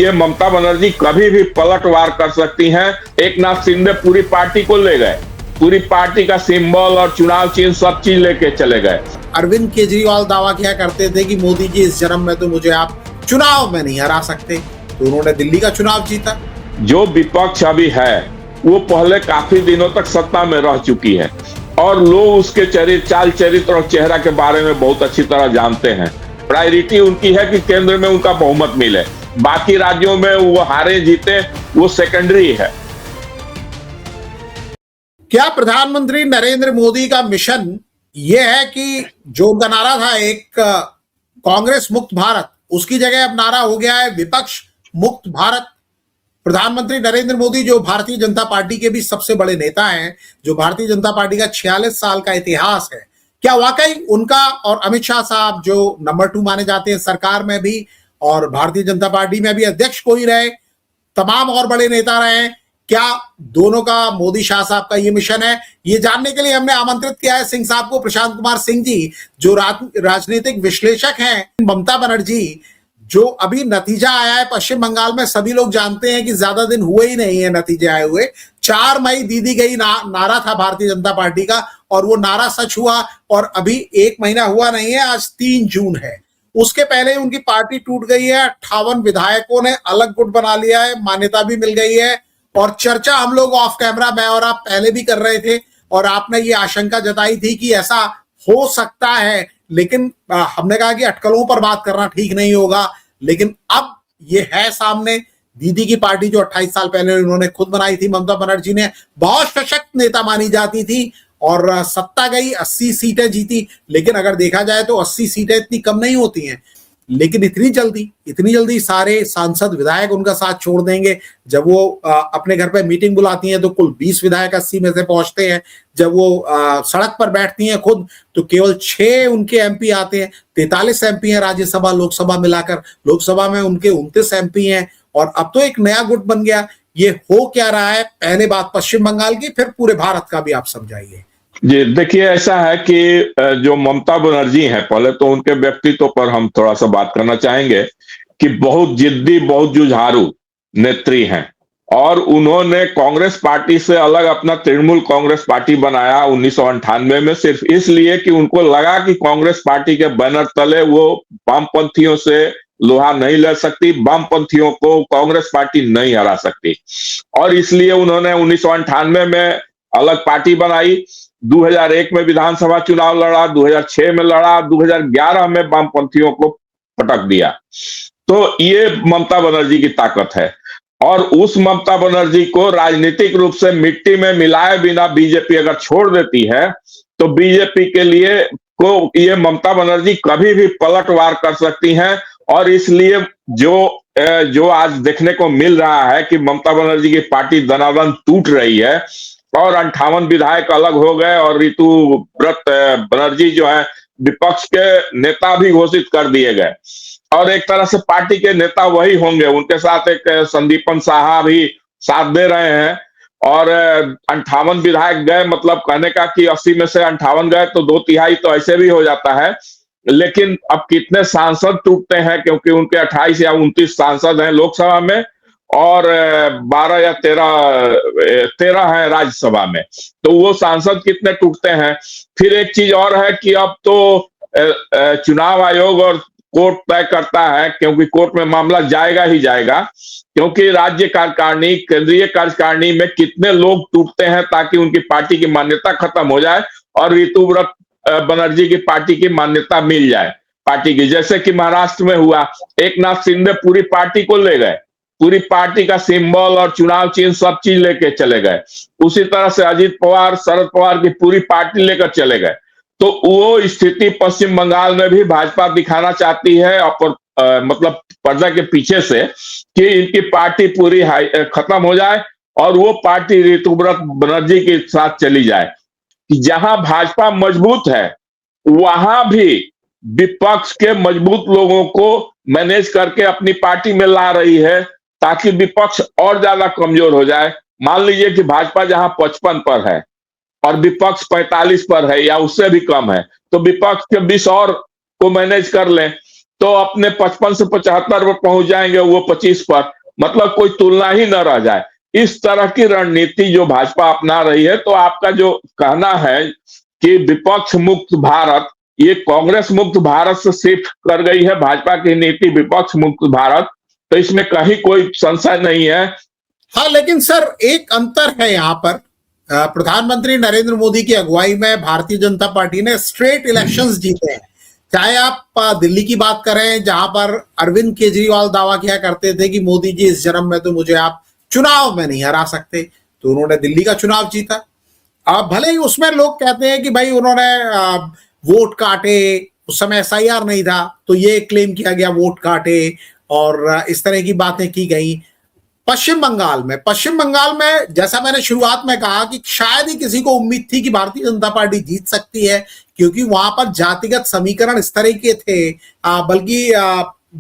ये ममता बनर्जी कभी भी पलटवार कर सकती हैं। एक नाथ शिंदे पूरी पार्टी को ले गए, पूरी पार्टी का सिंबल और चुनाव चिन्ह सब चीज लेके चले गए। अरविंद केजरीवाल दावा किया करते थे कि मोदी जी इस जन्म में तो मुझे आप चुनाव में नहीं हरा सकते, तो उन्होंने दिल्ली का चुनाव जीता। जो विपक्ष अभी है वो पहले काफी दिनों तक सत्ता में रह चुकी है और लोग उसके चरित्र, चाल चरित्र और चेहरा के बारे में बहुत अच्छी तरह जानते हैं। प्रायोरिटी उनकी है कि केंद्र में उनका बहुमत मिले, बाकी राज्यों में वो हारे जीते वो सेकेंडरी है। क्या प्रधानमंत्री नरेंद्र मोदी का मिशन ये है कि जो उनका नारा था एक कांग्रेस मुक्त भारत, उसकी जगह अब नारा हो गया है विपक्ष मुक्त भारत? प्रधानमंत्री नरेंद्र मोदी जो भारतीय जनता पार्टी के भी सबसे बड़े नेता हैं, जो भारतीय जनता पार्टी का 46 साल का इतिहास है, क्या वाकई उनका और अमित शाह साहब जो नंबर 2 माने जाते हैं सरकार में भी और भारतीय जनता पार्टी में भी अध्यक्ष कोई रहे, तमाम और बड़े नेता रहे, क्या दोनों का मोदी शाह साहब का ये मिशन है? ये जानने के लिए हमने आमंत्रित किया है सिंह साहब को, प्रशांत कुमार सिंह जी जो राजनीतिक विश्लेषक हैं। ममता बनर्जी जो अभी नतीजा आया है पश्चिम बंगाल में, सभी लोग जानते हैं कि ज्यादा दिन हुए ही नहीं है नतीजे आए हुए। 4 मई दीदी गई नारा था भारतीय जनता पार्टी का और वो नारा सच हुआ और अभी 1 महीना हुआ नहीं है, आज 3 जून है। उसके पहले उनकी पार्टी टूट गई है, 58 विधायकों ने अलग गुट बना लिया है, मान्यता भी मिल गई है और चर्चा हम लोग ऑफ कैमरा मैं और आप पहले भी कर रहे थे और आपने ये आशंका जताई थी कि ऐसा हो सकता है, लेकिन हमने कहा कि अटकलों पर बात करना ठीक नहीं होगा। लेकिन अब ये है सामने, दीदी की पार्टी जो 28 साल पहले उन्होंने खुद बनाई थी, ममता बनर्जी ने, बहुत सशक्त नेता मानी जाती थी और सत्ता गई, 80 सीटें जीती। लेकिन अगर देखा जाए तो 80 सीटें इतनी कम नहीं होती हैं, लेकिन इतनी जल्दी सारे सांसद विधायक उनका साथ छोड़ देंगे। जब वो अपने घर पे मीटिंग बुलाती हैं तो कुल 20 विधायक 80 में से पहुंचते हैं। जब वो सड़क पर बैठती हैं खुद तो केवल 6 उनके एमपी आते हैं। 43 एमपी हैं राज्यसभा लोकसभा मिलाकर, लोकसभा में उनके 29 एमपी हैं और अब तो एक नया गुट बन गया। ये हो क्या रहा है? पहले बात पश्चिम बंगाल की, फिर पूरे भारत का भी आप समझाइए। जी देखिए, ऐसा है कि जो ममता बनर्जी हैं, पहले तो उनके व्यक्तित्व पर हम थोड़ा सा बात करना चाहेंगे कि बहुत जिद्दी, बहुत जुझारू नेत्री हैं और उन्होंने कांग्रेस पार्टी से अलग अपना तृणमूल कांग्रेस पार्टी बनाया 1998 में, सिर्फ इसलिए कि उनको लगा कि कांग्रेस पार्टी के बैनर तले वो वामपंथियों से लोहा नहीं ले सकती, वामपंथियों को कांग्रेस पार्टी नहीं हरा सकती और इसलिए उन्होंने 1998 में अलग पार्टी बनाई। 2001 में विधानसभा चुनाव लड़ा, 2006 में लड़ा, 2011 में वामपंथियों को पटक दिया। तो ये ममता बनर्जी की ताकत है और उस ममता बनर्जी को राजनीतिक रूप से मिट्टी में मिलाए बिना बीजेपी अगर छोड़ देती है तो बीजेपी के लिए को ये ममता बनर्जी कभी भी पलटवार कर सकती हैं और इसलिए जो आज देखने को मिल रहा है कि ममता बनर्जी की पार्टी दनादन टूट रही है और 58 विधायक अलग हो गए और ऋतुव्रत बनर्जी जो है विपक्ष के नेता भी घोषित कर दिए गए और एक तरह से पार्टी के नेता वही होंगे। उनके साथ एक संदीपन साहा भी साथ दे रहे हैं और 58 विधायक गए, मतलब कहने का कि 80 में से 58 गए तो 2/3 तो ऐसे भी हो जाता है। लेकिन अब कितने सांसद टूटते हैं, क्योंकि उनके 28 या 29 सांसद हैं लोकसभा में और 12 या 13 है राज्यसभा में, तो वो सांसद कितने टूटते हैं। फिर एक चीज और है कि अब तो चुनाव आयोग और कोर्ट तय करता है, क्योंकि कोर्ट में मामला जाएगा ही जाएगा, क्योंकि राज्य कार्यकारिणी, केंद्रीय कार्यकारिणी में कितने लोग टूटते हैं ताकि उनकी पार्टी की मान्यता खत्म हो जाए और ऋतुव्रत बनर्जी की पार्टी की मान्यता मिल जाए पार्टी की। जैसे कि महाराष्ट्र में हुआ, एक नाथ शिंदे पूरी पार्टी को ले गए, पूरी पार्टी का सिंबल और चुनाव चिन्ह सब चीज लेके चले गए। उसी तरह से अजीत पवार, शरद पवार की पूरी पार्टी लेकर चले गए। तो वो स्थिति पश्चिम बंगाल में भी भाजपा दिखाना चाहती है मतलब पर्दा के पीछे से कि इनकी पार्टी पूरी खत्म हो जाए और वो पार्टी ऋतुव्रत बनर्जी के साथ चली जाए। जहां भाजपा मजबूत है वहां भी विपक्ष के मजबूत लोगों को मैनेज करके अपनी पार्टी में ला रही है ताकि विपक्ष और ज्यादा कमजोर हो जाए। मान लीजिए कि भाजपा जहां 55 पर है और विपक्ष 45 पर है या उससे भी कम है, तो विपक्ष के 20 और को मैनेज कर लें तो अपने 55 से 75 पर पहुंच जाएंगे, वो 25 पर। मतलब कोई तुलना ही न रह जाए। इस तरह की रणनीति जो भाजपा अपना रही है, तो आपका जो कहना है कि विपक्ष मुक्त भारत, ये कांग्रेस मुक्त भारत से शिफ्ट कर गई है भाजपा की नीति विपक्ष मुक्त भारत, तो इसमें कहीं कोई संशय नहीं है। हाँ, लेकिन सर एक अंतर है यहाँ पर। प्रधानमंत्री नरेंद्र मोदी की अगुवाई में भारतीय जनता पार्टी ने स्ट्रेट इलेक्शंस जीते हैं। चाहे आप दिल्ली की बात करें, जहां पर अरविंद केजरीवाल दावा किया करते थे कि मोदी जी इस जन्म में तो मुझे आप चुनाव में नहीं हरा सकते, तो उन्होंने दिल्ली का चुनाव जीता। अब भले ही उसमें लोग कहते हैं कि भाई उन्होंने वोट काटे, उस समय एसआईआर नहीं था, तो ये क्लेम किया गया वोट काटे और इस तरह की बातें की गई। पश्चिम बंगाल में जैसा मैंने शुरुआत में कहा कि शायद ही किसी को उम्मीद थी कि भारतीय जनता पार्टी जीत सकती है, क्योंकि वहां पर जातिगत समीकरण इस तरह के थे, बल्कि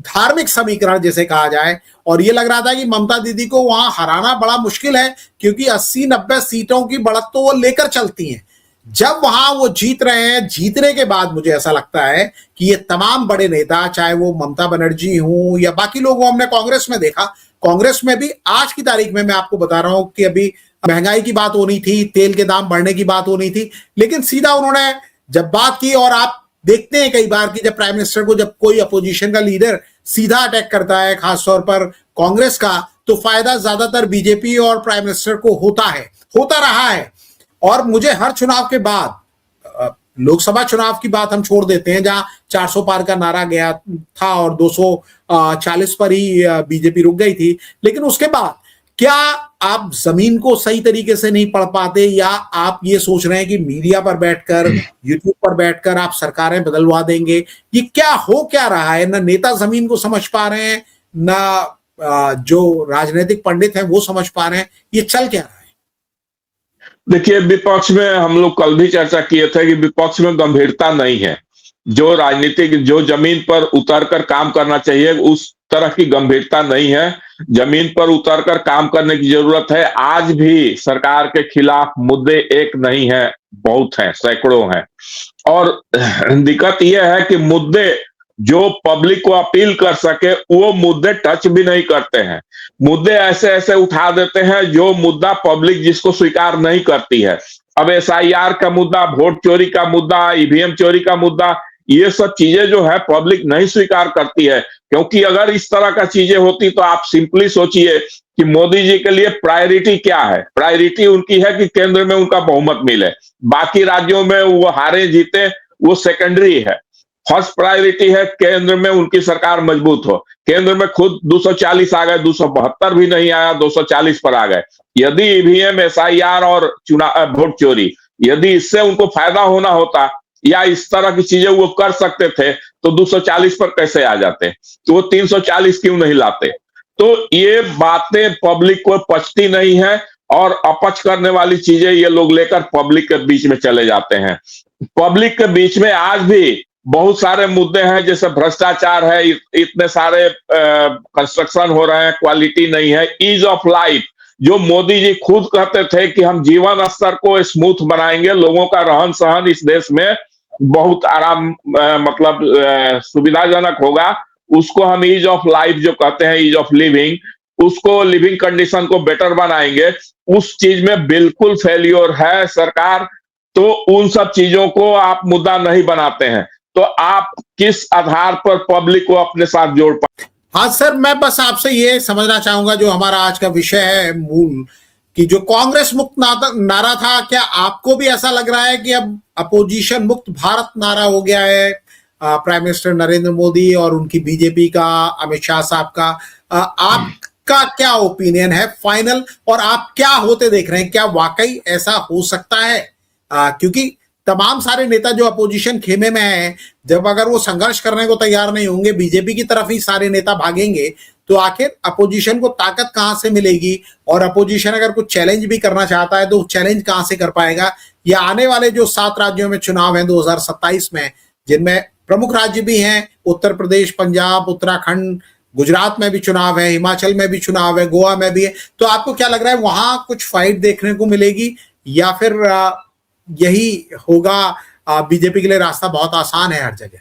धार्मिक समीकरण जिसे कहा जाए, और ये लग रहा था कि ममता दीदी को वहां हराना बड़ा मुश्किल है, क्योंकि 80-90 सीटों की बढ़त तो वो लेकर चलती हैं। जब वहां वो जीत रहे हैं, जीतने के बाद मुझे ऐसा लगता है कि ये तमाम बड़े नेता, चाहे वो ममता बनर्जी हो या बाकी लोग, हमने कांग्रेस में देखा, कांग्रेस में भी आज की तारीख में मैं आपको बता रहा हूं कि अभी महंगाई की बात होनी थी, तेल के दाम बढ़ने की बात होनी थी, लेकिन सीधा उन्होंने जब बात की, और आप देखते हैं कई बार कि जब प्राइम मिनिस्टर को जब कोई अपोजिशन का लीडर सीधा अटैक करता है, खासतौर पर कांग्रेस का, तो फायदा ज्यादातर बीजेपी और प्राइम मिनिस्टर को होता है, होता रहा है। और मुझे हर चुनाव के बाद, लोकसभा चुनाव की बात हम छोड़ देते हैं जहां 400 पार का नारा गया था और 240 पर ही बीजेपी रुक गई थी, लेकिन उसके बाद क्या आप जमीन को सही तरीके से नहीं पढ़ पाते, या आप ये सोच रहे हैं कि मीडिया पर बैठकर, यूट्यूब पर बैठकर आप सरकारें बदलवा देंगे? ये क्या रहा है? ना नेता जमीन को समझ पा रहे हैं, ना जो राजनीतिक पंडित हैं वो समझ पा रहे हैं, ये चल क्या रहा है? देखिए, विपक्ष में हम लोग कल भी चर्चा किए थे कि विपक्ष में गंभीरता नहीं है। जो राजनीतिक, जो जमीन पर उतरकर काम करना चाहिए, उस तरह की गंभीरता नहीं है। जमीन पर उतरकर काम करने की जरूरत है। आज भी सरकार के खिलाफ मुद्दे एक नहीं है, बहुत हैं, सैकड़ों हैं। और दिक्कत यह है कि मुद्दे जो पब्लिक को अपील कर सके, वो मुद्दे टच भी नहीं करते हैं। मुद्दे ऐसे ऐसे उठा देते हैं जो मुद्दा पब्लिक जिसको स्वीकार नहीं करती है। अब एसआईआर का मुद्दा, वोट चोरी का मुद्दा, ईवीएम चोरी का मुद्दा, ये सब चीजें जो है पब्लिक नहीं स्वीकार करती है। क्योंकि अगर इस तरह का चीजें होती तो आप सिंपली सोचिए कि मोदी जी के लिए प्रायोरिटी क्या है। प्रायोरिटी उनकी है कि केंद्र में उनका बहुमत मिले, बाकी राज्यों में वो हारे जीते वो सेकेंडरी है। फर्स्ट प्रायोरिटी है केंद्र में उनकी सरकार मजबूत हो। केंद्र में खुद 240 आ गए, 272 भी नहीं आया, 240 पर आ गए। यदि ईवीएम, एसआईआर और चुनाव वोट चोरी, यदि इससे उनको फायदा होना होता या इस तरह की चीजें वो कर सकते थे, तो 240 पर कैसे आ जाते? तो वो 340 क्यों नहीं लाते? तो ये बातें पब्लिक को पचती नहीं है, और अपच करने वाली चीजें ये लोग लेकर पब्लिक के बीच में चले जाते हैं। पब्लिक के बीच में आज भी बहुत सारे मुद्दे हैं, जैसे भ्रष्टाचार है, इतने सारे कंस्ट्रक्शन हो रहे हैं, क्वालिटी नहीं है, ईज ऑफ लाइफ, जो मोदी जी खुद कहते थे कि हम जीवन स्तर को स्मूथ बनाएंगे, लोगों का रहन सहन इस देश में बहुत आराम, मतलब सुविधाजनक होगा, उसको हम ईज ऑफ लाइफ जो कहते हैं, ईज ऑफ लिविंग, उसको, लिविंग कंडीशन को बेटर बनाएंगे। उस चीज में बिल्कुल फेल्योर है सरकार। तो उन सब चीजों को आप मुद्दा नहीं बनाते हैं, तो आप किस आधार पर पब्लिक को अपने साथ जोड़ पाए? हाँ सर, मैं बस आपसे ये समझना चाहूंगा, जो हमारा आज का विषय है मूल, कि जो कांग्रेस मुक्त नारा था, क्या आपको भी ऐसा लग रहा है कि अब अपोजिशन मुक्त भारत नारा हो गया है प्राइम मिनिस्टर नरेंद्र मोदी और उनकी बीजेपी का, अमित शाह साहब का? आपका क्या ओपिनियन है फाइनल, और आप क्या होते देख रहे हैं? क्या वाकई ऐसा हो सकता है? क्योंकि तमाम सारे नेता जो अपोजिशन खेमे में हैं, जब अगर वो संघर्ष करने को तैयार नहीं होंगे, बीजेपी की तरफ ही सारे नेता भागेंगे, तो आखिर अपोजिशन को ताकत कहां से मिलेगी? और अपोजिशन अगर कुछ चैलेंज भी करना चाहता है तो चैलेंज कहां से कर पाएगा? या आने वाले जो 7 राज्यों में चुनाव हैं 2027 में, जिनमें प्रमुख राज्य भी हैं उत्तर प्रदेश, पंजाब, उत्तराखंड, गुजरात में भी चुनाव है, हिमाचल में भी चुनाव है, गोवा में भी है, तो आपको क्या लग रहा है, वहां कुछ फाइट देखने को मिलेगी, या फिर यही होगा, बीजेपी के लिए रास्ता बहुत आसान है हर जगह?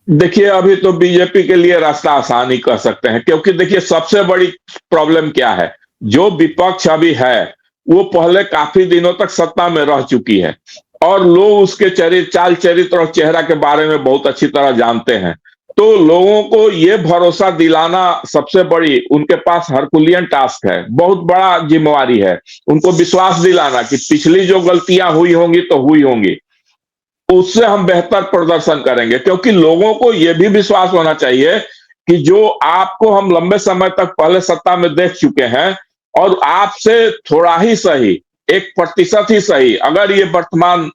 देखिए, अभी तो बीजेपी के लिए रास्ता आसान ही कह सकते हैं, क्योंकि देखिए सबसे बड़ी प्रॉब्लम क्या है, जो विपक्ष अभी है वो पहले काफी दिनों तक सत्ता में रह चुकी है और लोग उसके चरित्र, चाल चरित्र और चेहरा के बारे में बहुत अच्छी तरह जानते हैं। तो लोगों को ये भरोसा दिलाना सबसे बड़ी उनके पास हरकुलियन टास्क है, बहुत बड़ा जिम्मेवारी है। उनको विश्वास दिलाना कि पिछली जो गलतियां हुई होंगी तो हुई होंगी, उससे हम बेहतर प्रदर्शन करेंगे, क्योंकि लोगों को यह भी विश्वास होना चाहिए कि जो आपको हम लंबे समय तक पहले सत्ता में देख चुके हैं और आपसे थोड़ा ही सही, 1% ही सही, अगर ये वर्तमान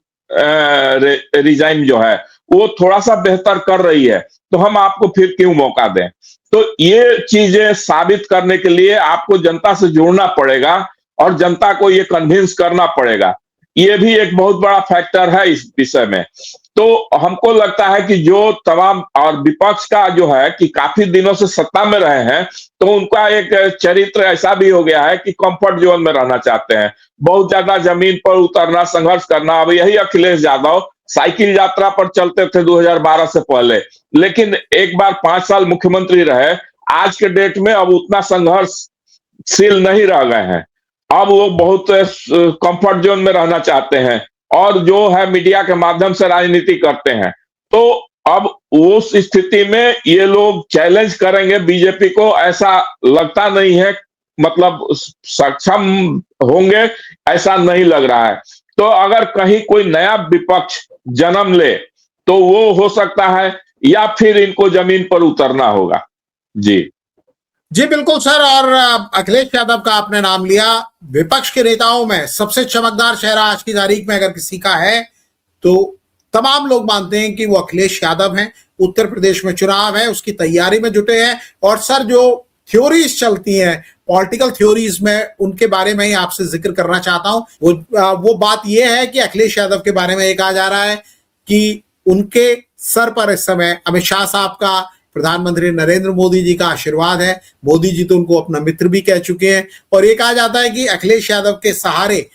रिजाइम जो है वो थोड़ा सा बेहतर कर रही है तो हम आपको फिर क्यों मौका दें। तो ये चीजें साबित करने के लिए आपको जनता से जुड़ना पड़ेगा और जनता को ये कन्विंस करना पड़ेगा। ये भी एक बहुत बड़ा फैक्टर है इस विषय में। तो हमको लगता है कि जो तमाम और विपक्ष का जो है कि काफी दिनों से सत्ता में रहे हैं, तो उनका एक चरित्र ऐसा भी हो गया है कि कंफर्ट जोन में रहना चाहते हैं, बहुत ज्यादा जमीन पर उतरना, संघर्ष करना। अब यही अखिलेश यादव साइकिल यात्रा पर चलते थे 2012 से पहले, लेकिन एक बार 5 साल मुख्यमंत्री रहे, आज के डेट में अब उतना संघर्षशील नहीं रह गए हैं। अब वो बहुत कंफर्ट जोन में रहना चाहते हैं और जो है मीडिया के माध्यम से राजनीति करते हैं। तो अब उस स्थिति में ये लोग चैलेंज करेंगे बीजेपी को, ऐसा लगता नहीं है, मतलब सक्षम होंगे ऐसा नहीं लग रहा है। तो अगर कहीं कोई नया विपक्ष जन्म ले तो वो हो सकता है, या फिर इनको जमीन पर उतरना होगा। जी जी बिल्कुल सर। और अखिलेश यादव का आपने नाम लिया, विपक्ष के नेताओं में सबसे चमकदार चेहरा आज की तारीख में अगर किसी का है तो तमाम लोग मानते हैं कि वो अखिलेश यादव हैं। उत्तर प्रदेश में चुनाव है, उसकी तैयारी में जुटे हैं। और सर जो थ्योरीज चलती हैं, पॉलिटिकल थ्योरीज में, उनके बारे में ही आपसे जिक्र करना चाहता हूं। वो बात यह है कि अखिलेश यादव के बारे में ये कहा जा रहा है कि उनके सर पर इस समय अमित शाह साहब का, प्रधानमंत्री नरेंद्र मोदी जी का आशीर्वाद है। मोदी जी तो उनको अपना मित्र भी कह चुके हैं। और ये कहा जाता है कि अखिलेश यादव के सहारे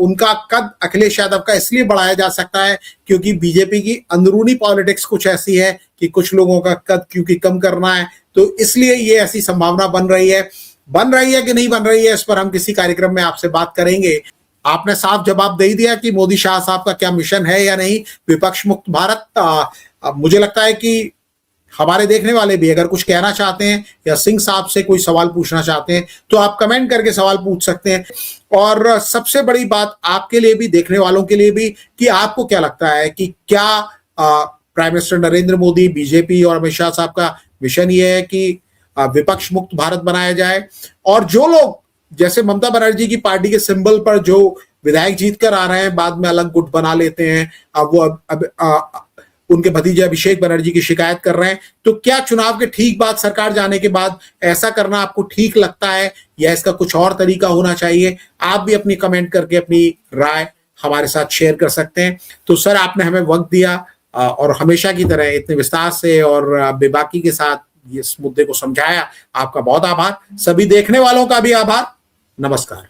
उनका कद अखिलेश यादव का इसलिए बढ़ाया जा सकता है क्योंकि बीजेपी की अंदरूनी पॉलिटिक्स कुछ ऐसी है कि कुछ लोगों का कद क्योंकि कम करना है, तो इसलिए ये ऐसी संभावना बन रही है। बन रही है कि नहीं बन रही है, इस पर हम किसी कार्यक्रम में आपसे बात करेंगे। आपने साफ जवाब दे दिया कि मोदी शाह साहब का क्या मिशन है या नहीं, विपक्ष मुक्त भारत। मुझे लगता है कि हमारे देखने वाले भी अगर कुछ कहना चाहते हैं या सिंह साहब से कोई सवाल पूछना चाहते हैं तो आप कमेंट करके सवाल पूछ सकते हैं। और सबसे बड़ी बात आपके लिए भी, देखने वालों के लिए भी, कि आपको क्या लगता है कि क्या prime minister Narendra Modi, BJP और अमित शाह साहब का मिशन ये है कि विपक्ष मुक्त भारत बनाया जाए। और जो लोग जैसे ममता बनर्जी की पार्टी के सिंबल पर जो विधायक जीत कर आ रहे हैं, बाद में अलग गुट बना लेते हैं, अब वो उनके भतीजे अभिषेक बनर्जी की शिकायत कर रहे हैं, तो क्या चुनाव के ठीक बाद, सरकार जाने के बाद ऐसा करना आपको ठीक लगता है या इसका कुछ और तरीका होना चाहिए? आप भी अपनी कमेंट करके अपनी राय हमारे साथ शेयर कर सकते हैं। तो सर आपने हमें वक्त दिया और हमेशा की तरह इतने विस्तार से और बेबाकी के साथ इस मुद्दे को समझाया, आपका बहुत आभार। सभी देखने वालों का भी आभार। नमस्कार।